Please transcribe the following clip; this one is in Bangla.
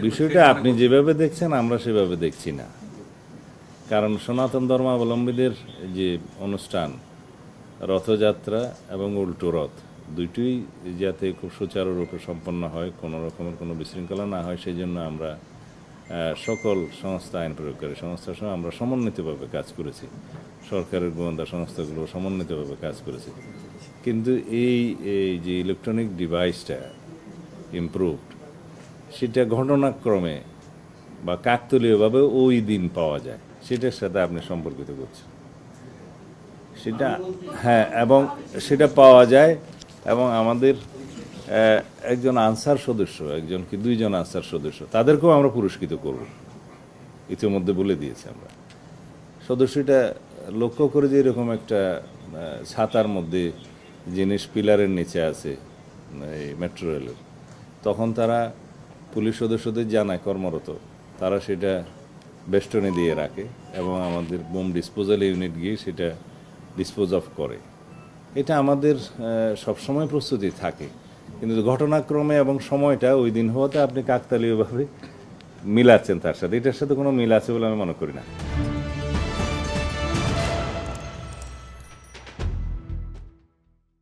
বিষয়টা আপনি যেভাবে দেখছেন আমরা সেভাবে দেখছি না, কারণ সনাতন ধর্মাবলম্বীদের যে অনুষ্ঠান রথযাত্রা এবং উল্টো রথ দুইটিই যাতে খুব সুচারুরূপে সম্পন্ন হয়, কোনো রকমের কোনো বিশৃঙ্খলা না হয়, সেই জন্য আমরা সকল সংস্থা, আইন প্রয়োগকারী সংস্থার সঙ্গে আমরা সমন্বিতভাবে কাজ করেছি। সরকারের গোয়েন্দা সংস্থাগুলো সমন্বিতভাবে কাজ করেছে। কিন্তু এই এই যে ইলেকট্রনিক ডিভাইসটা ইমপ্রুভড, সেটা ঘটনাক্রমে বা কাকতালীয়ভাবে ওই দিন পাওয়া যায়, সেটার সাথে আপনি সম্পর্কিত করছেন সেটা। হ্যাঁ, এবং সেটা পাওয়া যায়, এবং আমাদের একজন আনসার সদস্য, একজন কি দুইজন আনসার সদস্য, তাদেরকেও আমরা পুরস্কৃত করব, ইতিমধ্যে বলে দিয়েছি আমরা। সদস্যটা লক্ষ্য করে যে এরকম একটা ছাতার মধ্যে জিনিস পিলারের নিচে আছে এই মেট্রো রেলের, তখন তারা পুলিশ সদস্যদের জানায় কর্মরত, তারা সেটা বেষ্টনী দিয়ে রাখে এবং আমাদের বোম ডিসপোজাল ইউনিট গিয়ে সেটা ডিসপোজ অফ করে। এটা আমাদের সবসময় প্রস্তুতি থাকে, কিন্তু ঘটনাক্রমে এবং সময়টা ওই দিন হওয়াতে আপনি কাকতালীয়ভাবে মিলাচ্ছেন তার সাথে, এটার সাথে কোনো মিল আছে বলে আমি মনে করি না।